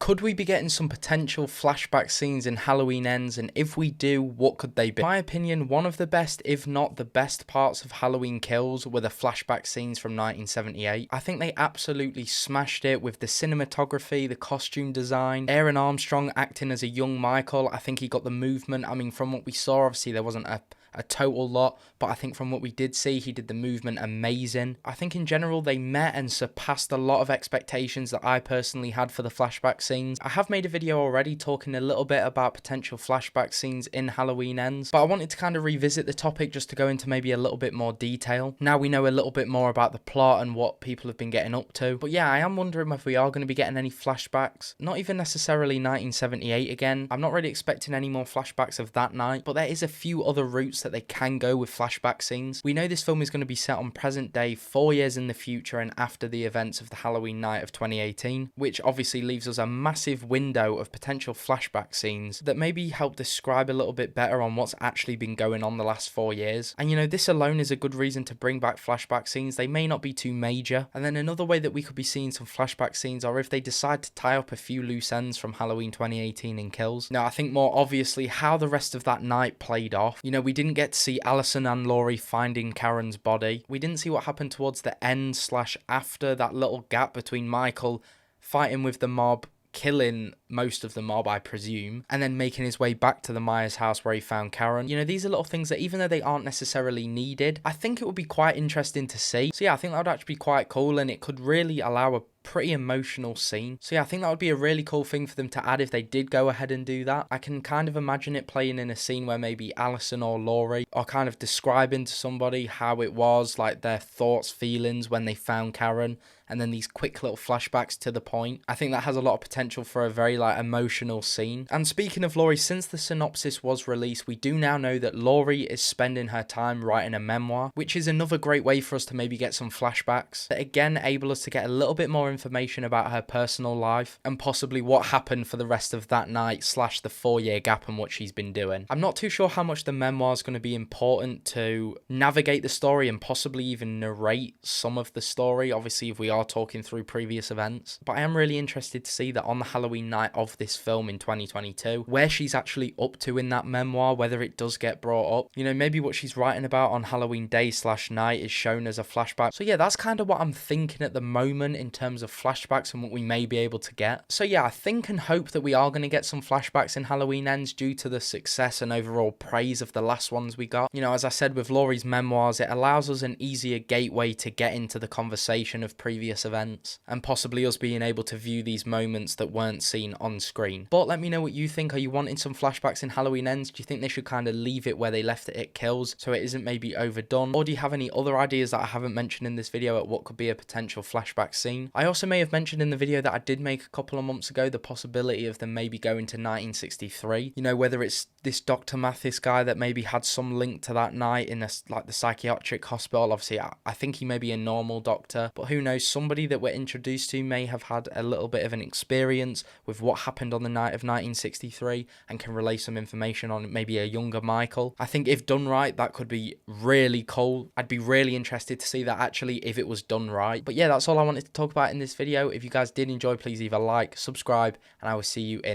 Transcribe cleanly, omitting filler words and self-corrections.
Could we be getting some potential flashback scenes in Halloween Ends, and if we do, what could they be? In my opinion, one of the best, if not the best parts of Halloween Kills were the flashback scenes from 1978. I think they absolutely smashed it with the cinematography, the costume design, Aaron Armstrong acting as a young Michael. I think he got the movement. I mean, from what we saw, obviously there wasn't a total lot, but I think from what we did see, he did the movement amazing. I think in general they met and surpassed a lot of expectations that I personally had for the flashback scenes. I have made a video already talking a little bit about potential flashback scenes in Halloween Ends, but I wanted to kind of revisit the topic just to go into maybe a little bit more detail. Now we know a little bit more about the plot and what people have been getting up to, but yeah, I am wondering if we are going to be getting any flashbacks. Not even necessarily 1978 again. I'm not really expecting any more flashbacks of that night, but there is a few other routes that they can go with flashback scenes. We know this film is going to be set on present day, 4 years in the future and after the events of the Halloween night of 2018, which obviously leaves us a massive window of potential flashback scenes that maybe help describe a little bit better on what's actually been going on the last 4 years. And you know, this alone is a good reason to bring back flashback scenes. They may not be too major. And then another way that we could be seeing some flashback scenes are if they decide to tie up a few loose ends from Halloween 2018 in Kills. Now I think more obviously how the rest of that night played off. You know, we didn't get to see Allison and Laurie finding Karen's body. We didn't see what happened towards the end / after that little gap between Michael fighting with the mob, killing most of the mob, I presume, and then making his way back to the Myers house where he found Karen. You know, these are little things that even though they aren't necessarily needed, I think it would be quite interesting to see. So yeah, I think that would actually be quite cool, and it could really allow a pretty emotional scene. So yeah, I think that would be a really cool thing for them to add if they did go ahead and do that. I can kind of imagine it playing in a scene where maybe Allison or Laurie are kind of describing to somebody how it was, like their thoughts, feelings when they found Karen, and then these quick little flashbacks to the point. I think that has a lot of potential for a very like emotional scene. And speaking of Laurie, since the synopsis was released, we do now know that Laurie is spending her time writing a memoir, which is another great way for us to maybe get some flashbacks that again enable us to get a little bit more information about her personal life and possibly what happened for the rest of that night / the 4-year gap and what she's been doing. I'm not too sure how much the memoir is going to be important to navigate the story and possibly even narrate some of the story, obviously if we are talking through previous events, but I am really interested to see that on the Halloween night of this film in 2022, where she's actually up to in that memoir, whether it does get brought up. You know, maybe what she's writing about on Halloween day / night is shown as a flashback. So yeah, that's kind of what I'm thinking at the moment in terms of flashbacks and what we may be able to get. So yeah, I think and hope that we are going to get some flashbacks in Halloween Ends due to the success and overall praise of the last ones we got. You know, as I said with Laurie's memoirs, it allows us an easier gateway to get into the conversation of previous events and possibly us being able to view these moments that weren't seen on screen. But let me know what you think. Are you wanting some flashbacks in Halloween Ends? Do you think they should kind of leave it where they left it at Kills so it isn't maybe overdone? Or do you have any other ideas that I haven't mentioned in this video at what could be a potential flashback scene? I also may have mentioned in the video that I did make a couple of months ago the possibility of them maybe going to 1963. You know, whether it's this Dr. Mathis guy that maybe had some link to that night in the psychiatric hospital. Obviously, I think he may be a normal doctor, but who knows, somebody that we're introduced to may have had a little bit of an experience with what happened on the night of 1963 and can relay some information on maybe a younger Michael. I think if done right, that could be really cool. I'd be really interested to see that actually if it was done right. But yeah, that's all I wanted to talk about in this video. If you guys did enjoy, please leave a like, subscribe, and I will see you in